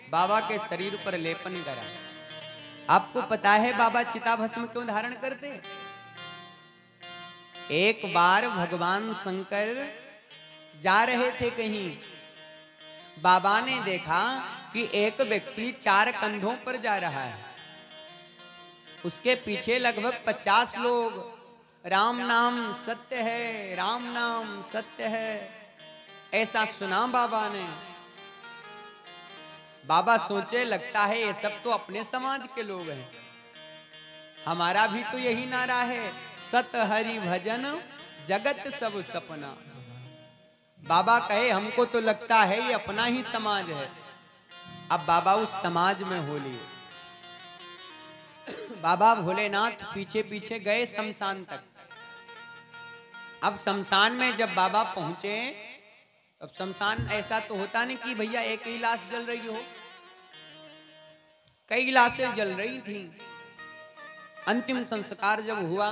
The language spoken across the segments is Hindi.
बाबा के शरीर पर लेपन करा। आपको पता है बाबा चिता भस्म क्यों धारण करते? एक बार भगवान शंकर जा रहे थे कहीं, बाबा ने देखा कि एक व्यक्ति 4 कंधों पर जा रहा है, उसके पीछे लगभग 50 लोग। राम नाम सत्य है, राम नाम सत्य है, ऐसा सुना बाबा ने। बाबा सोचे लगता है ये सब तो अपने समाज के लोग हैं, हमारा भी तो यही नारा है, सत हरि भजन जगत सब सपना। बाबा कहे हमको तो लगता है ये अपना ही समाज है। अब बाबा उस समाज में हो लिए। बाबा भोलेनाथ पीछे पीछे गए शमशान तक। अब शमशान में जब बाबा पहुंचे, अब शमशान ऐसा तो होता नहीं कि भैया एक ही लाश जल रही हो, कई लाशें जल रही थी। अंतिम संस्कार जब हुआ,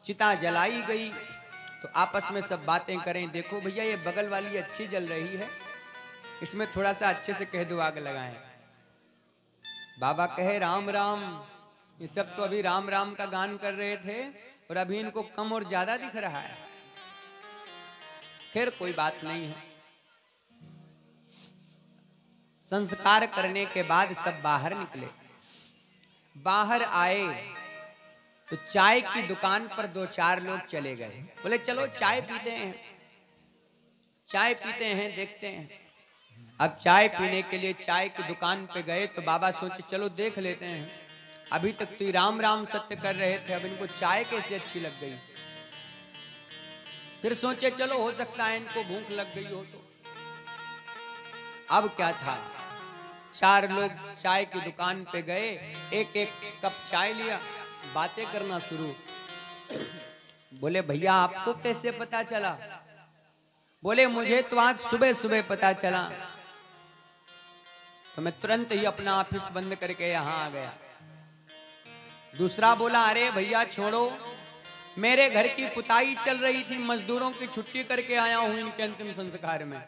चिता जलाई गई, तो आपस में सब बातें करें, देखो भैया ये बगल वाली अच्छी जल रही है, इसमें थोड़ा सा अच्छे से कह दो आग लगाएं। बाबा कहे राम राम, ये सब तो अभी राम राम का गान कर रहे थे और अभी इनको कम और ज्यादा दिख रहा है। खैर कोई बात नहीं है। संस्कार करने के बाद सब बाहर निकले। बाहर आए तो चाय की दुकान पर 2-4 लोग चले गए, बोले चलो चाय पीते हैं, चाय पीते हैं, देखते हैं। अब चाय पीने के लिए चाय की दुकान पे गए तो बाबा सोचे चलो देख लेते हैं, अभी तक तो राम राम सत्य कर रहे थे, अब इनको चाय कैसे अच्छी लग गई। फिर सोचे चलो हो सकता है इनको भूख लग गई हो तो। अब क्या था, 4 लोग चाय की दुकान पे गए, एक एक कप चाय लिया, बातें करना शुरू। बोले भैया आपको कैसे पता चला? बोले मुझे तो आज सुबह सुबह पता चला, तो मैं तुरंत ही अपना ऑफिस बंद करके यहाँ आ गया। दूसरा बोला अरे भैया छोड़ो, मेरे घर की पुताई चल रही थी, मजदूरों की छुट्टी करके आया हूं इनके अंतिम संस्कार में।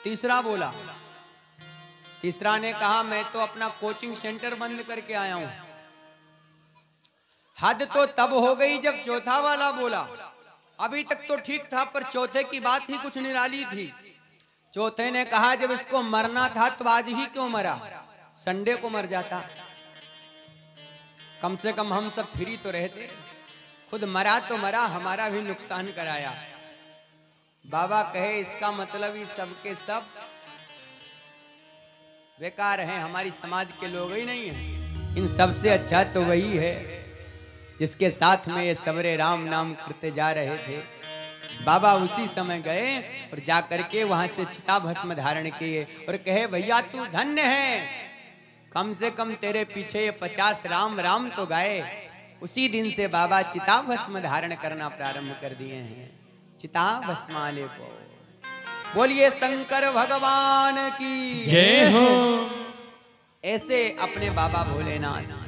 तीसरा बोला, तीसरा ने कहा मैं तो अपना कोचिंग सेंटर बंद करके आया हूं। हद तो तब हो गई जब चौथा वाला बोला, अभी तक तो ठीक था पर चौथे की बात ही कुछ निराली थी। चौथे ने कहा जब इसको मरना था तो आज ही क्यों मरा, संडे को मर जाता, कम से कम हम सब फ्री तो रहते। खुद मरा तो मरा, हमारा भी नुकसान कराया। बाबा कहे इसका मतलब ही सब के सब बेकार हैं, हमारी समाज के लोग ही नहीं हैं। इन सबसे अच्छा तो वही है जिसके साथ में ये सबरे राम नाम करते जा रहे थे। बाबा उसी समय गए और जाकर के वहां से चिता भस्म धारण किए और कहे भैया तू धन्य है, कम से कम तेरे पीछे 50 राम राम तो गाए। उसी दिन से बाबा चिता भस्म धारण करना प्रारंभ कर दिए हैं। चिता भस्माले को बोलिए शंकर भगवान की जय हो। ऐसे अपने बाबा भोलेनाथ।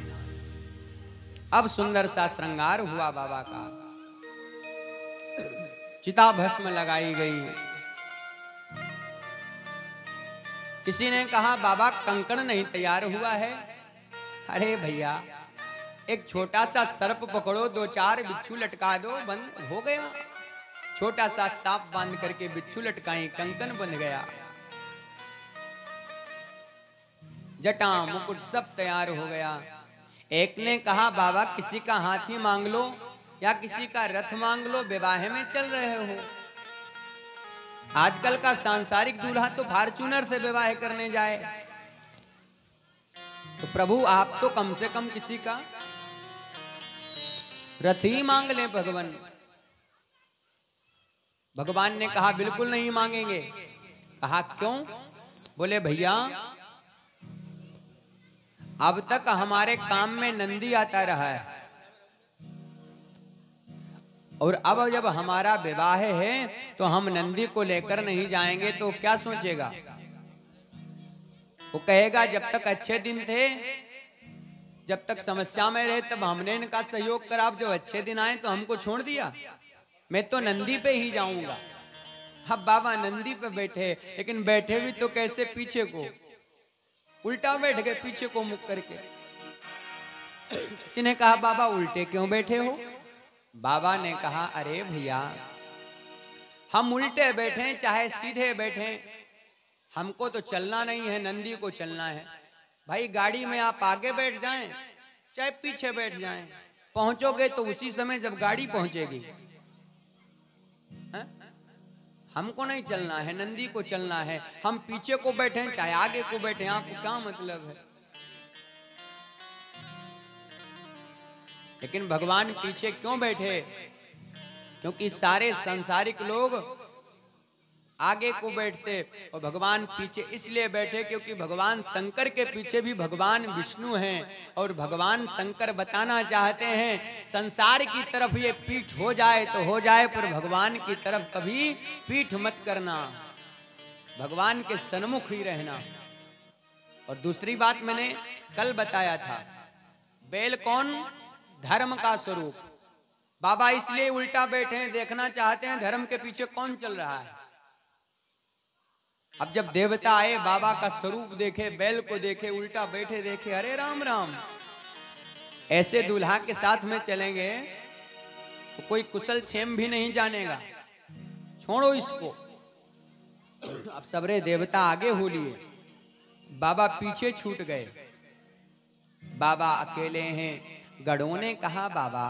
अब सुंदर सा श्रृंगार हुआ बाबा का, चिता भस्म लगाई गई। किसी ने कहा बाबा कंकण नहीं तैयार हुआ है। अरे भैया एक छोटा सा सर्प पकड़ो, 2-4 बिच्छू लटका दो, बंद हो गया। छोटा सा सांप बांध करके बिच्छू लटकाई, कंकन बन गया। जटा मुकुट सब तैयार हो गया। एक ने कहा बाबा किसी का हाथी मांग लो या किसी का रथ मांग लो, विवाह में चल रहे हो। आजकल का सांसारिक दूल्हा तो फॉर्च्यूनर से विवाह करने जाए, तो प्रभु आप तो कम से कम किसी का रथ ही मांग लें भगवान। भगवान ने कहा बिल्कुल नहीं मांगेंगे। कहा क्यों? बोले भैया अब तक हमारे काम में नंदी आता रहा है, और अब जब हमारा विवाह है तो हम नंदी को लेकर नहीं जाएंगे तो क्या सोचेगा? वो कहेगा जब तक अच्छे दिन थे, जब तक समस्या में रहे तब हमने इनका सहयोग करा, अब जब अच्छे दिन आए तो हमको छोड़ दिया, मैं तो नंदी पे ही जाऊंगा। अब बाबा नंदी पे बैठे, लेकिन बैठे भी तो कैसे, पीछे को उल्टा बैठ गए, पीछे को मुख करके। किसी ने कहा बाबा उल्टे क्यों बैठे हो? बाबा ने कहा अरे भैया, हम उल्टे बैठे चाहे सीधे बैठे, हमको तो चलना नहीं है, नंदी को चलना है। भाई गाड़ी में आप आगे बैठ जाएं चाहे पीछे बैठ जाएं, पहुंचोगे तो उसी समय जब गाड़ी पहुंचेगी। हमको नहीं चलना है, नंदी को चलना है। हम पीछे को बैठे चाहे आगे को बैठे, आपको क्या मतलब है? लेकिन भगवान पीछे क्यों बैठे? क्योंकि सारे सांसारिक लोग आगे को बैठते और भगवान पीछे इसलिए बैठे क्योंकि भगवान शंकर के पीछे भी भगवान विष्णु हैं। और भगवान शंकर बताना चाहते हैं संसार की तरफ ये पीठ हो जाए तो हो जाए, पर भगवान की तरफ कभी पीठ मत करना, भगवान के सन्मुख ही रहना। और दूसरी बात मैंने कल बताया था, बैल कौन? धर्म का स्वरूप। बाबा इसलिए उल्टा बैठे हैं, देखना चाहते हैं धर्म के पीछे कौन चल रहा है। अब जब देवता आए, बाबा का स्वरूप देखे, बैल को देखे, उल्टा बैठे देखे, अरे राम राम, ऐसे दूल्हा के साथ में चलेंगे तो कोई कुशल क्षेम भी नहीं जानेगा, छोड़ो इसको। अब सबरे देवता आगे हो लिए, बाबा पीछे छूट गए। बाबा अकेले हैं। गढ़ों ने कहा बाबा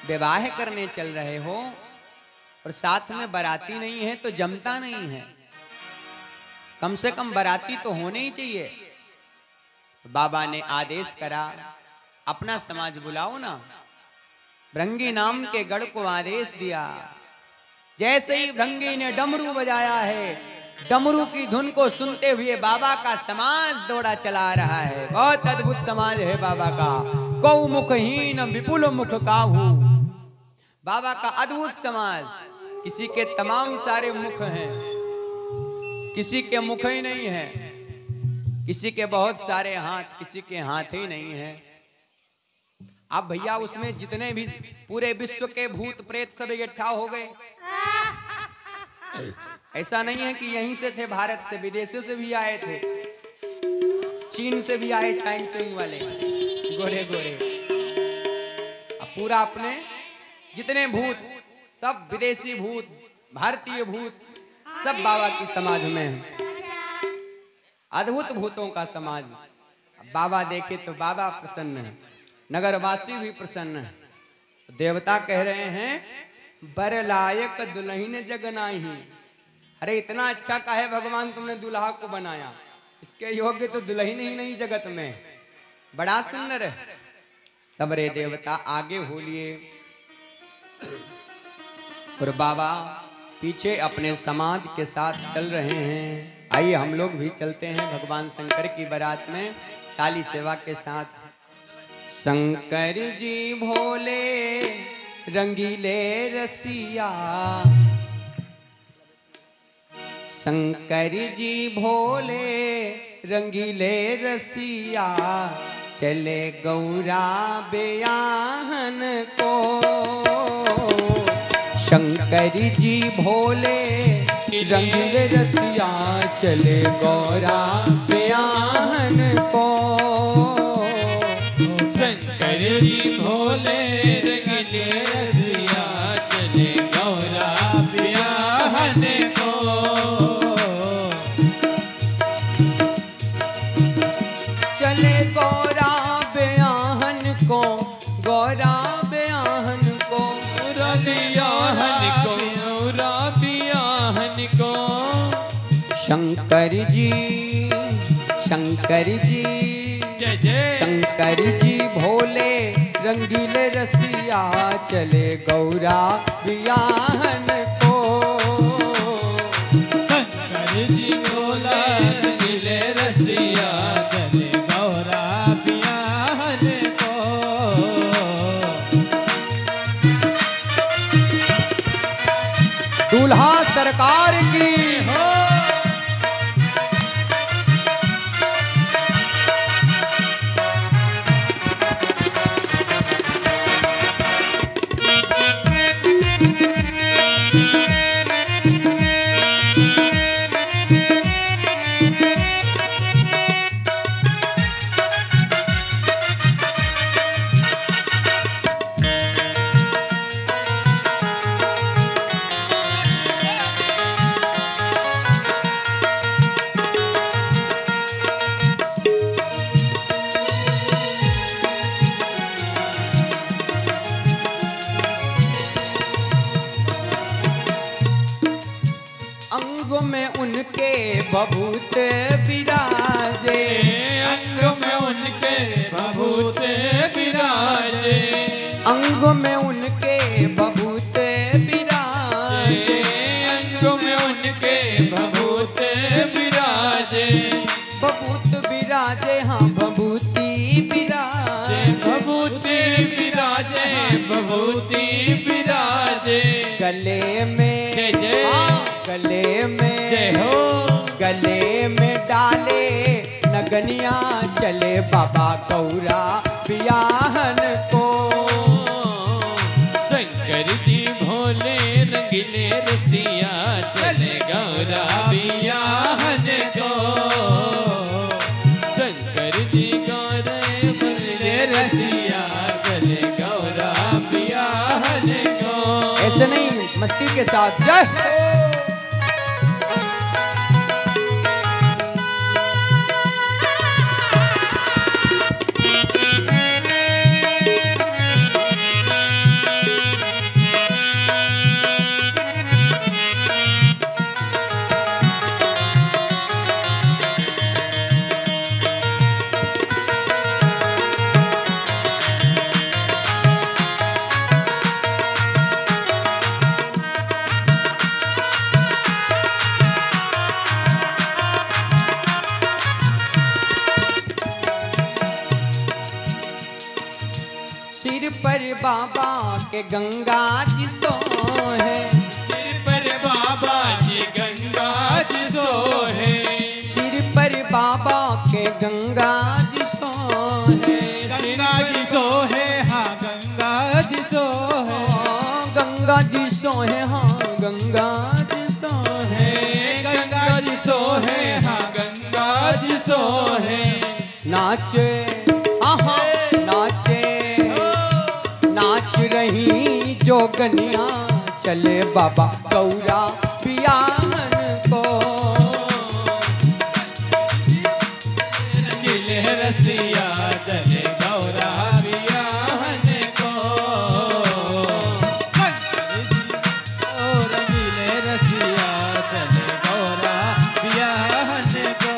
विवाह करने चल रहे हो और साथ में बाराती नहीं है तो जमता नहीं है, कम से कम बाराती तो होने ही चाहिए। तो बाबा ने आदेश करा अपना समाज बुलाओ ना। भृंगी नाम के गढ़ को आदेश दिया। जैसे ही भृंगी ने डमरू बजाया है, डमरू की धुन को सुनते हुए बाबा का समाज दौड़ा चला रहा है। बहुत अद्भुत समाज है बाबा का। कौ मुखहीन विपुल मुख काहू, बाबा का अद्भुत समाज। किसी के तमाम सारे मुख हैं, किसी के मुख ही नहीं है, किसी के बहुत सारे हाथ, किसी के हाथ ही नहीं है। अब भैया उसमें जितने भी पूरे विश्व के भूत प्रेत सब इकट्ठा हो गए। ऐसा नहीं है कि यहीं से थे, भारत से, विदेशों से भी आए थे, चीन से भी आए, चाइंग चुंग वाले गोरे गोरे। अब पूरा अपने जितने भूत, सब विदेशी भूत, भारतीय भूत, सब बाबा की समाज में है। अद्भुत भूतों का समाज। बाबा देखे तो बाबा प्रसन्न है, नगरवासी भी प्रसन्न है। देवता कह रहे हैं बर लायक दुल्हन जगनाही। अरे इतना अच्छा काहे भगवान तुमने दुल्हा को बनाया, इसके योग्य तो दुल्हन ही नहीं जगत में, बड़ा सुंदर है। सबरे देवता आगे हो लिए और बाबा पीछे अपने समाज के साथ चल रहे हैं। आइए हम लोग भी चलते हैं भगवान शंकर की बारात में ताली सेवा के साथ। शंकर जी भोले रंगीले रसिया, शंकर जी भोले रंगीले रसिया, चले गौरा बेयाहन को। शंकर जी भोले रंगीले रसिया, चले गौरा बेयाहन को। शंकर जी भोले रंगीले रसिया, चले गौरा बेयाहन को। चले गौरा बेयाहन को, गौरा बेयाहन को, रबियाहन को, रबियाहन को। शंकर जी, शंकर जी, जय जय शंकर जी भोले रंगीले रसिया, चले गौरा बियाहन को। शंकर जी भोला रंगीले रसिया, चले गौरा बियाहन को। दूल्हा सरकार की हो बभूत विराजे, अंग में उनके बभूत विराजे, अंग में उनके बभूत विराजे, अंग में उनके बभूत विराजे, बभूत विराजे, हाँ बभूति विराजे, बभूति विराजे, बभूति विराजे। गले में जय जय। हाँ, गले में जय हो। गले में डाले नगनिया, चले बाबा गौरा बियाहन को। शंकर जी भोले रंगीले रसिया, चले गौरा बियाहन को। शंकर जी गौरा रंगीले रसिया, चले गौरा बियाहन को। ऐसे नहीं, मस्ती के साथ जय हो। सिर पर बाबा के गंगा जी सोहे, सिर पर बाबा जी गंगा जी सोहे, सिर पर बाबा के गंगा जी सोहे, गंगा जी सोहे, हाँ गंगा जी सोहे, गंगा जी सोहे, हाँ गंगा जी सोहे, गंगा जी सोहे, हाँ गंगा जी सोहे। नाचे आहा नाचे, नाच रही जोगनिया, चले बाबा गौरा बियाहन को। रंगीले रसिया, चले गौरा बियाहन को। रंगीले रसिया, चले गौरा बियाहन को।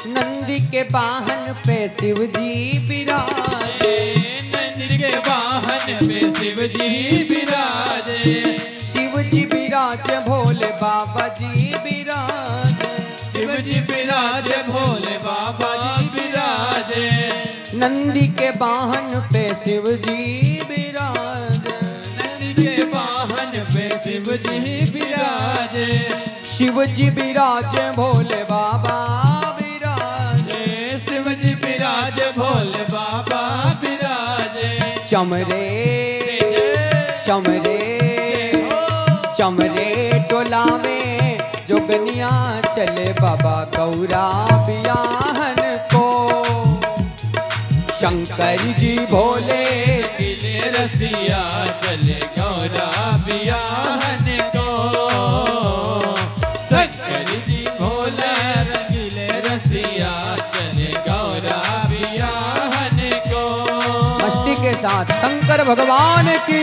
नंदी के वाहन पे शिव जी विराजे, नंदी के वाहन पे शिव जी विराजे, शिव जी विराजे, भोले बाबा जी विराजे, शिव जी विराजे, भोले बाबा जी विराजे। नंदी के वाहन पे शिव जी विराजे, नंदी के वाहन पे शिव जी विराजे, शिव जी विराजे, भोले बाबा विराजे, शिव जी विराजे, भोले बाबा विराजे। चमरे चमरे चमरे टोला में जोगनिया, चले बाबा गौरा बियाहन को। शंकर जी भोले रंगीले रसिया, चले गौरा बियाहन को। शंकर जी भोले रंगीले रसिया, चले गौरा बियाहन को। मस्ती के साथ शंकर भगवान की।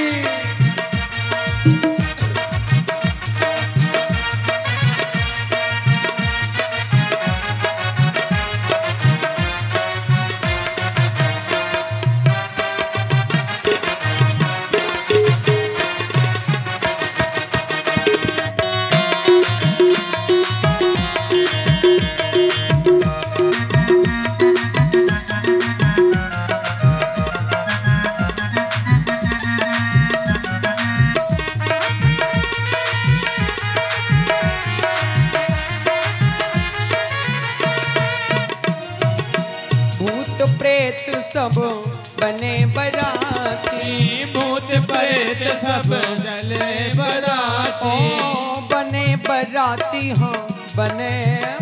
प्रेत सब बने बराती, भूत प्रेत सब चले बराती, बने बराती, हाँ बने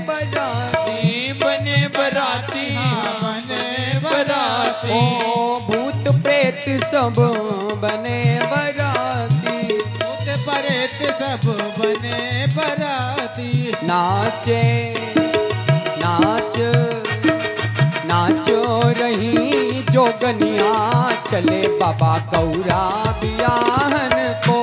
बराती, बने बराती, हाँ बने बराती। भूत प्रेत परेत सब बने बराती, भूत प्रेत सब बने बराती। नाचे नाच नाचो रही जोगनिया, चले बाबा गौरा बियाहन को।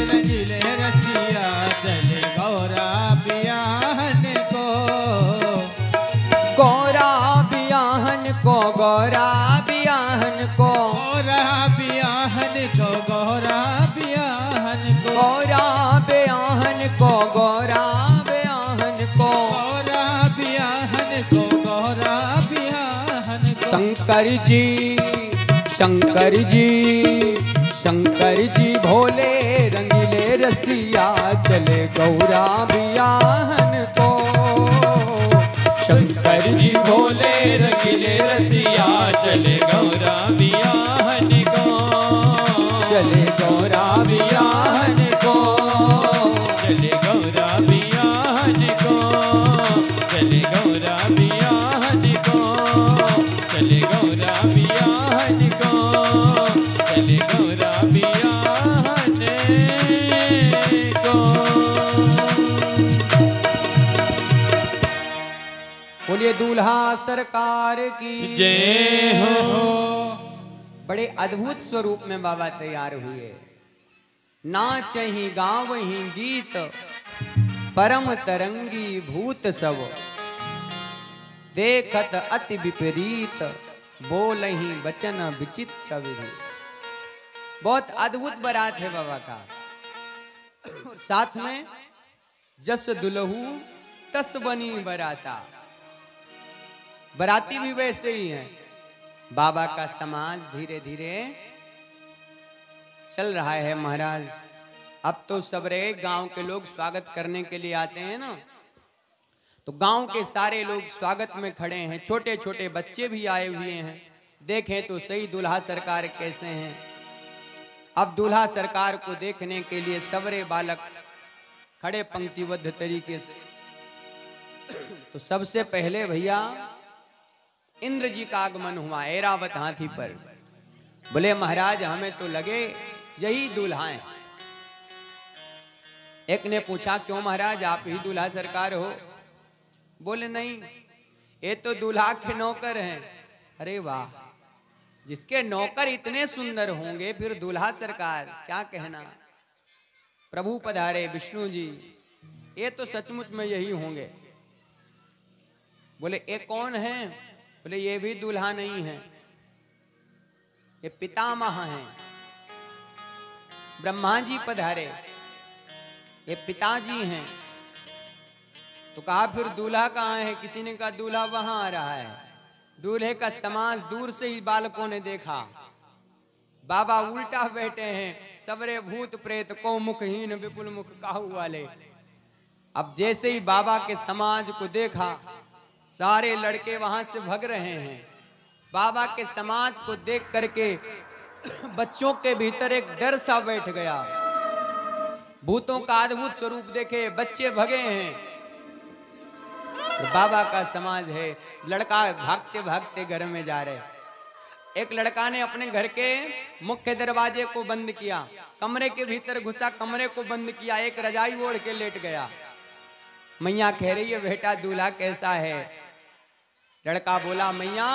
रंगीले रचिया चले गौरा बियाहन को। गौरा बियाहन को, गौरा बियाहन को, गौरा बियाहन को, गौरा बियाहन को, गौरा बियाहन को, गौरा बियाहन को, गौरा बियाहन को, गौरा बियाहन को। शंकर जी शंकर जी शंकर जी भोले रंगीले रसिया, चले गौरा बियाहन को। शंकर जी भोले रंगीले रसिया, चले गौरा बियाहन को। चले गौरा बियाहन को। चले गौरा बियाहन को। चले गौरा बियाहन को। चले गौरा बियाहन को। चले गौरा बियाहन को। बोलिए दूल्हा सरकार की जय हो। बड़े अद्भुत स्वरूप में बाबा तैयार हुए। नाचहि गावहि गीत, परम तरंगी भूत सब, देखत अति विपरीत, बोलहि वचन विचित्र विधि। बहुत अद्भुत बारात है बाबा का। साथ में जस दुल्हू तस बनी बराता। बराती भी वैसे ही हैं। बाबा का समाज धीरे धीरे चल रहा है महाराज। अब तो सबरे गांव के लोग स्वागत करने के लिए आते हैं ना, तो गांव के सारे लोग स्वागत में खड़े हैं। छोटे छोटे बच्चे भी आए हुए हैं। देखें तो सही दूल्हा सरकार कैसे हैं। अब दूल्हा सरकार को देखने के लिए सबरे बालक खड़े पंक्तिबद्ध तरीके से। तो सबसे पहले भैया इंद्र जी का आगमन हुआ ऐरावत हाथी पर। बोले महाराज हमें तो लगे यही दूल्हा है। एक ने पूछा क्यों महाराज आप ही दूल्हा सरकार हो? बोले नहीं, ये तो दूल्हा के नौकर हैं। अरे वाह, जिसके नौकर इतने सुंदर होंगे फिर दूल्हा सरकार, क्या कहना। प्रभु पधारे विष्णु जी, ये तो सचमुच में यही होंगे। बोले ये कौन है? बोले ये भी दूल्हा नहीं है, ये पितामह हैं। ब्रह्मा जी पधारे, ये पिताजी हैं। तो कहा फिर दूल्हा कहाँ है? किसी ने कहा दूल्हा वहां आ रहा है। दूल्हे का समाज दूर से ही बालकों ने देखा। बाबा उल्टा बैठे हैं, सबरे भूत प्रेत को मुखहीन विपुल मुख काहू वाले। अब जैसे ही बाबा के समाज को देखा, सारे लड़के वहां से भग रहे हैं। बाबा के समाज को देख करके बच्चों के भीतर एक डर सा बैठ गया। भूतों का अद्भुत स्वरूप देखे बच्चे भगे हैं। बाबा का समाज है। लड़का भागते भागते घर में जा रहे। एक लड़का ने अपने घर के मुख्य दरवाजे को बंद किया, कमरे के भीतर घुसा, कमरे को बंद किया, एक रजाई ओढ़ के लेट गया। मैया कह रही है बेटा दूल्हा कैसा है? लड़का बोला मैया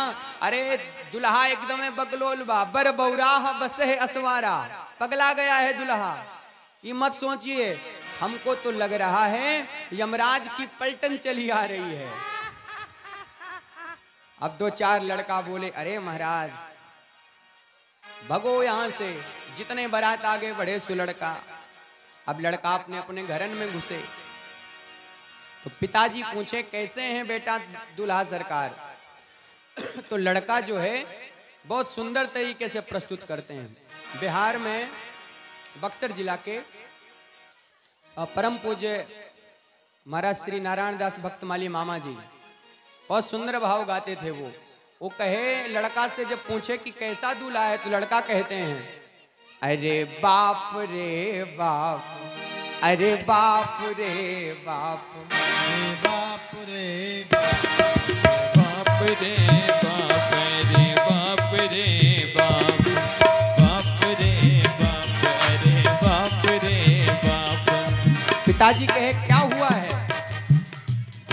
अरे दुल्हा एकदम बगलोल बा, बर बौराह बसे असवारा, पगला गया है दुल्हा। ये मत सोचिए, हमको तो लग रहा है यमराज की पलटन चली आ रही है। अब दो चार लड़का बोले अरे महाराज भगो यहां से, जितने बारात आगे बढ़े सो लड़का। अब लड़का अपने अपने घरन में घुसे। तो पिताजी पूछे कैसे हैं बेटा दूल्हा सरकार? तो लड़का जो है बहुत सुंदर तरीके से प्रस्तुत करते हैं। बिहार में बक्सर जिला के परम पूज्य महाराज श्री नारायण दास भक्तमाली मामा जी बहुत सुंदर भाव गाते थे। वो कहे लड़का से जब पूछे कि कैसा दूल्हा है, तो लड़का कहते हैं अरे बाप रे बाप, अरे बाप रे बाप, बाप रे बाप, बाप रे बाप। पिताजी कहे क्या हुआ है,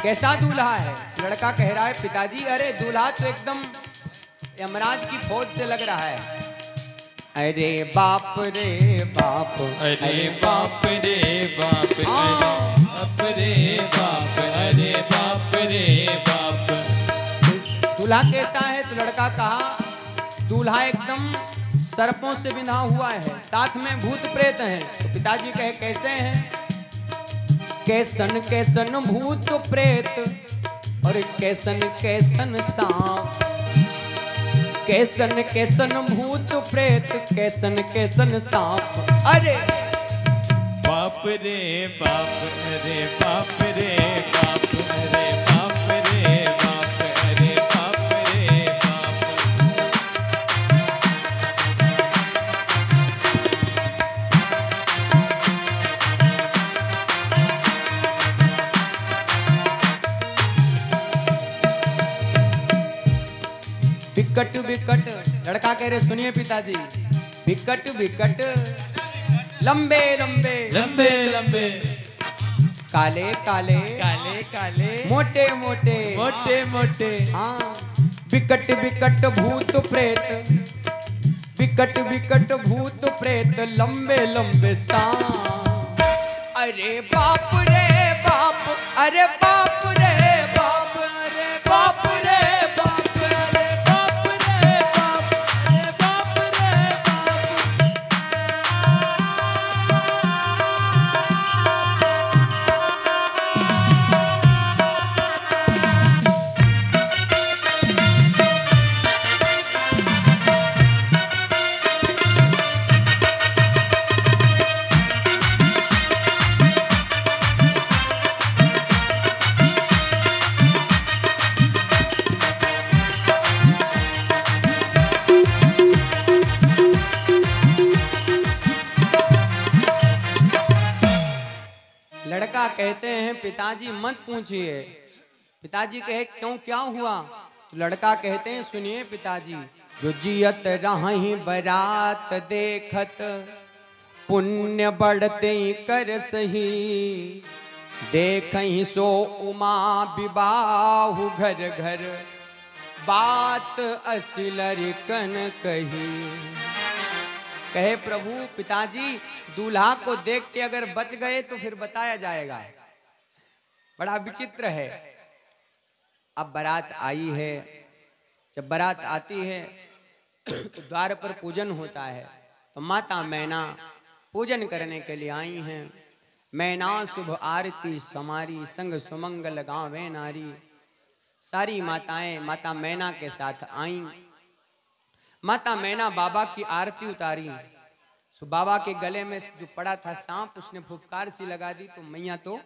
कैसा दूल्हा है? लड़का कह रहा है पिताजी अरे दूल्हा तो एकदम यमराज की फौज से लग रहा है। अरे बाप रे बाप, अरे बाप रे बाप, अरे बाप रे बाप, अरे बाप रे बाप। दूल्हा कैसा है? तो लड़का कहा दूल्हा एकदम सर्पों से बिंधा हुआ है, साथ में भूत प्रेत हैं। तो पिताजी कहे कैसे हैं? कैसन कैसन भूत प्रेत और कैसन कैसन सांप, कैसन कैसन भूत प्रेत कैसन कैसन सांप। अरे बाप रे बाप, अरे बाप रे बाप, अरे बाप रे बाप, अरे बाप रे बाप। विकट विकट, लड़का कह रहे सुनिए पिताजी, विकट विकट लंबे लंबे लंबे लंबे, काले काले काले काले, मोटे मोटे मोटे मोटे। हाँ विकट विकट भूत प्रेत, विकट विकट भूत प्रेत लंबे लंबे सांप। अरे बाप रे बाप, अरे बाप रे बाप, अरे बाप रे बाप, अरे बाप रे बाप, अरे बाप रे लड़का कहते हैं पिताजी मत पूछिए। पिताजी कहे क्यों क्या हुआ? तो लड़का कहते हैं सुनिए पिताजी, जो जियत रही बरात देखत पुण्य बढ़ते कर सही, देखहीं सो उमा विबाहु घर घर बात असिलरिकन कही। कहे प्रभु पिताजी दूल्हा को देख के अगर बच गए तो फिर बताया जाएगा। बड़ा विचित्र है। अब बारात आई है, जब बारात आती है तो द्वार पर पूजन होता है। तो माता मैना पूजन करने के लिए आई हैं। मैना शुभ आरती समारी, संग सुमंगल गावे नारी। सारी माताएं माता मैना के साथ आईं। माता मैना बाबा की आरती उतारी। सो बाबा के गले में जो पड़ा था सांप, उसने फुफकार सी लगा दी तो मैया तो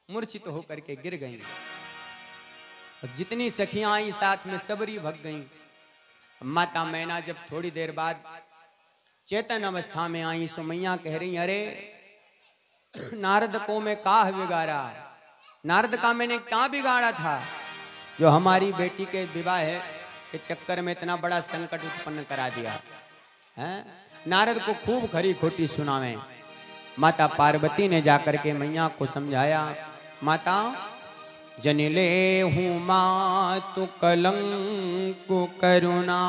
मूर्छित होकर के गिर गईं। और जितनी सखियां आई साथ में सबरी भग गईं। माता मैना जब थोड़ी देर बाद चेतन अवस्था में आई सो मैया कह रही अरे नारद को मैं काह बिगाड़ा, नारद का मैंने क्या बिगाड़ा था जो हमारी बेटी के विवाह के चक्कर में इतना बड़ा संकट उत्पन्न करा दिया है। नारद को खूब खरी खोटी सुनावे। माता पार्वती ने जाकर के मैया को समझाया, माता जनिले हूँ मातु कलंक करुणा,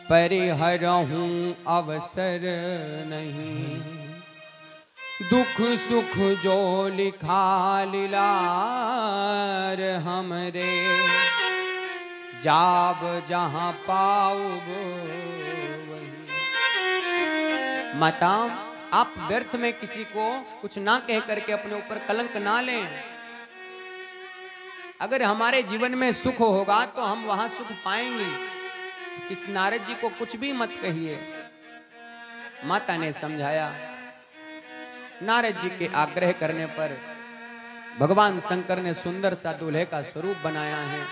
परिहरहूँ अवसर नहीं, दुख सुख जो लिखा लीलार हमरे, जाब जहाँ पाऊब वही। माता आप व्यर्थ में किसी को कुछ ना कह करके अपने ऊपर कलंक ना लें। अगर हमारे जीवन में सुख होगा तो हम वहां सुख पाएंगे। इस नारद जी को कुछ भी मत कहिए। माता ने समझाया। नारद जी के आग्रह करने पर भगवान शंकर ने सुंदर सा दूल्हे का स्वरूप बनाया है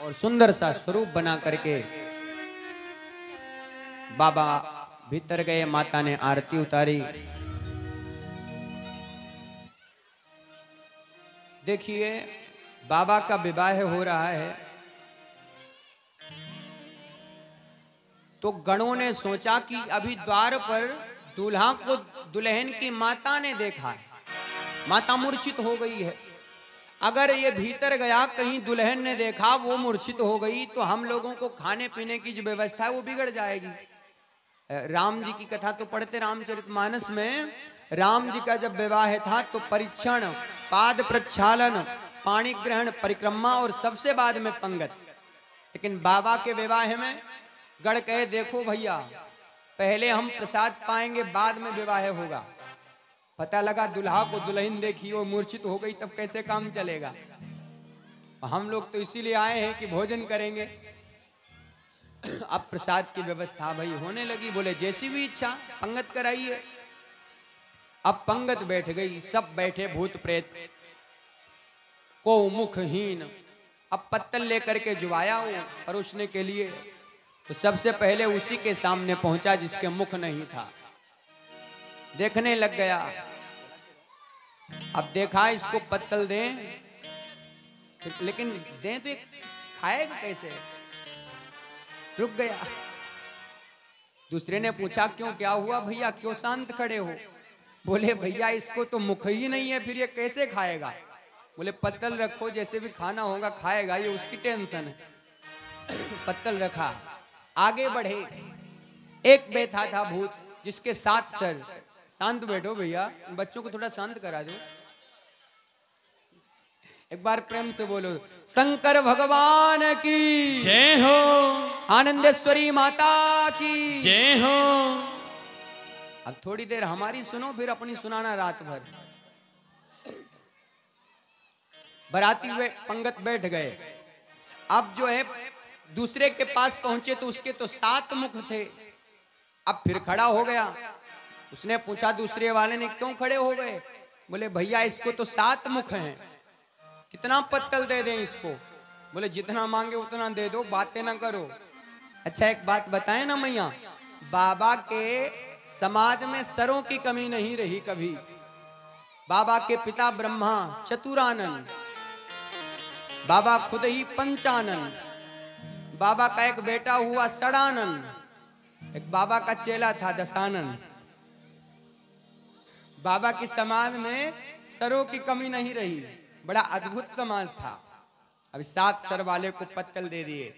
और सुंदर सा स्वरूप बना करके बाबा भीतर गए। माता ने आरती उतारी। देखिए बाबा का विवाह हो रहा है तो गणों ने सोचा कि अभी द्वार पर दूल्हा को दुल्हन की माता ने देखा है, माता मूर्छित हो गई है। अगर ये भीतर गया, कहीं दुल्हन ने देखा वो मूर्छित हो गई, तो हम लोगों को खाने पीने की जो व्यवस्था है वो बिगड़ जाएगी। राम जी की कथा तो पढ़ते रामचरितमानस में, राम जी का जब विवाह था तो परीक्षण, पाद प्रक्षालन, पाणी ग्रहण, परिक्रमा और सबसे बाद में पंगत। लेकिन बाबा के विवाह में गढ़ कहे देखो भैया, पहले हम प्रसाद पाएंगे बाद में विवाह होगा। पता लगा दुल्हा को दुल्हन देखी और मूर्छित हो गई, तब कैसे काम चलेगा। हम लोग तो इसीलिए आए हैं कि भोजन करेंगे। अब प्रसाद की व्यवस्था भाई होने लगी, बोले जैसी भी इच्छा पंगत कराइए। अब पंगत बैठ गई, सब बैठे भूत प्रेत, को मुखहीन। अब पत्तल लेकर के जुआया वो परोसने के लिए, तो सबसे पहले उसी के सामने पहुंचा जिसके मुख नहीं था। देखने लग गया, अब देखा इसको पत्तल दें, लेकिन दें तो खाएगा कैसे, रुक गया। दूसरे ने पूछा क्यों, क्या हुआ भैया, क्यों शांत खड़े हो? बोले भैया इसको तो मुख ही नहीं है, फिर ये कैसे खाएगा? बोले पत्तल रखो, जैसे भी खाना होगा खाएगा, ये उसकी टेंशन है। पत्तल रखा, आगे बढ़े। एक बैठा था भूत जिसके 7 सर। शांत बैठो भैया, बच्चों को थोड़ा शांत करा दो। एक बार प्रेम से बोलो, शंकर भगवान की जय हो, आनंदेश्वरी माता की जय हो। अब थोड़ी देर हमारी सुनो, फिर अपनी सुनाना रात भर। बराती पंगत बैठ गए। अब जो है दूसरे के पास पहुंचे तो उसके तो 7 मुख थे। अब फिर खड़ा हो गया, उसने पूछा दूसरे वाले ने क्यों खड़े हो गए? बोले भैया इसको तो 7 मुख हैं, कितना पत्तल दे दें इसको? बोले जितना मांगे उतना दे दो, बातें ना करो। अच्छा एक बात बताएं ना मैया, बाबा के समाज में सरों की कमी नहीं रही कभी। बाबा के पिता ब्रह्मा चतुरानन, बाबा खुद ही पंचानन, बाबा का एक बेटा हुआ षडानन, एक बाबा का चेला था दशानन। बाबा की समाज में सरों की कमी नहीं रही, बड़ा अद्भुत समाज था। अभी 7 सर वाले को पत्तल दे दिए।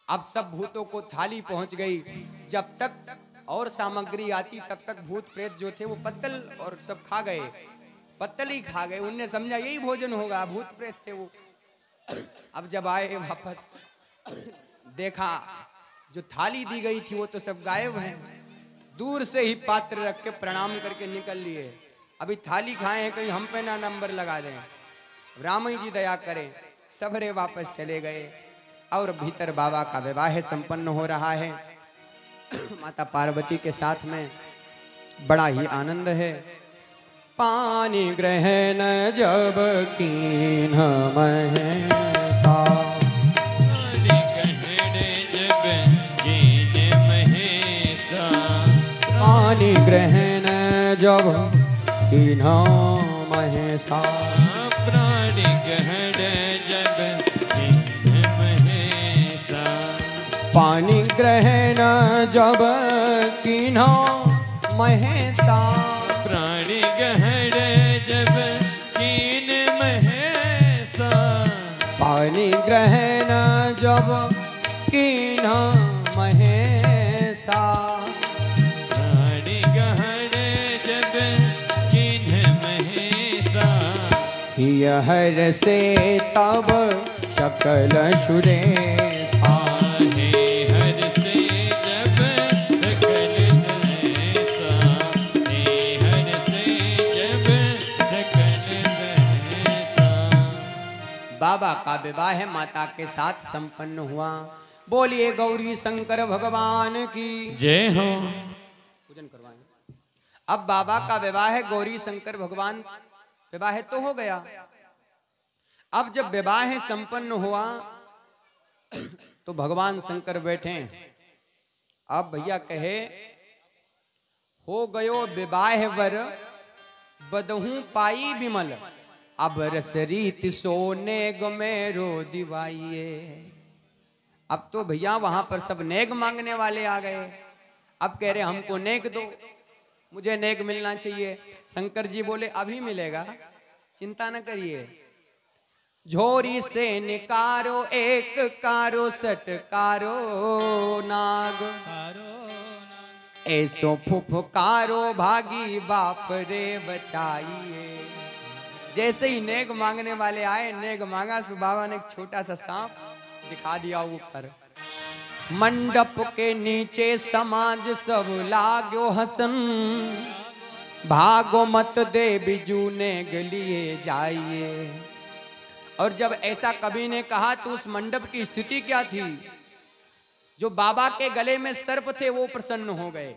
अब सब भूतों को थाली पहुंच गई। जब तक और सामग्री आती तब तक भूत प्रेत जो थे वो पत्तल और सब खा गए, पत्तल ही खा गए। उनने समझा यही भोजन होगा, भूत प्रेत थे वो। अब जब आए वापस देखा जो थाली दी गई थी वो तो सब गायब हैं। दूर से ही पात्र रख के प्रणाम करके निकल लिए। अभी थाली खाए हैं, कहीं हम पे ना नंबर लगा दें, राम जी दया करें। सबरे वापस चले गए और भीतर बाबा का विवाह संपन्न हो रहा है माता पार्वती के साथ में। बड़ा ही आनंद है। पानी ग्रहण जब कीन महेशा, पानी ग्रहण जब कीन महेशा, प्राणी ग्रहण जब कीन महेशा, पानी ग्रहण जब कीन महेशा, प्राणी ग्रहण जब कीन महेशा, पानी ग्रहण जब कीन महेशा, प्राणी ग्रहण जब कीन महेशा, हर से तब सकल सुरेशा, हर से जब सकल सुरेशा, हर से जब सकल सुरेशा। बाबा का विवाह माता के साथ संपन्न हुआ। बोलिए गौरी शंकर भगवान की जय हो। पूजन करवाएं। अब बाबा का विवाह गौरी शंकर भगवान विवाह तो हो गया। अब जब विवाह संपन्न हुआ तो भगवान शंकर बैठे। अब भैया कहे हो गयो विवाह वर बदहू पाई विमल, अब रस रीत सोने मेरो दिवाइए। अब तो भैया वहां पर सब नेग मांगने वाले आ गए। अब कह रहे हमको नेक दो, मुझे नेक मिलना चाहिए। शंकर जी बोले अभी मिलेगा, चिंता न करिए। झोरी से निकारो एक कारो सटकारो नाग, ऐसो फुफकारो भागी बाप रे बचाइए। जैसे ही नेक मांगने वाले आए, नेक मांगा सो बाबा ने एक छोटा सा सांप दिखा दिया ऊपर। मंडप के नीचे समाज सब लागो हसन, भागो मत दे बिजू ने गलिए जाइए। और जब ऐसा कवि ने कहा तो उस मंडप की स्थिति क्या थी? जो बाबा के गले में सर्प थे वो प्रसन्न हो गए।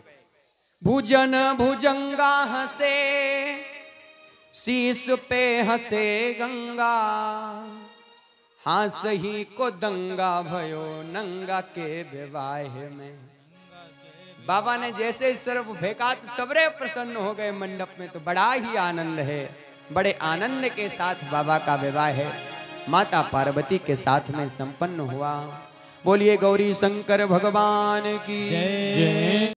भुजन भुजंगा हंसे, शीश पे हंसे गंगा, हाँ सही को दंगा भयो नंगा के विवाह में। बाबा ने जैसे सर्प फेंका तो सबरे प्रसन्न हो गए मंडप में। तो बड़ा ही आनंद है, बड़े आनंद के साथ बाबा का विवाह है माता पार्वती के साथ में संपन्न हुआ। बोलिए गौरी शंकर भगवान की जय।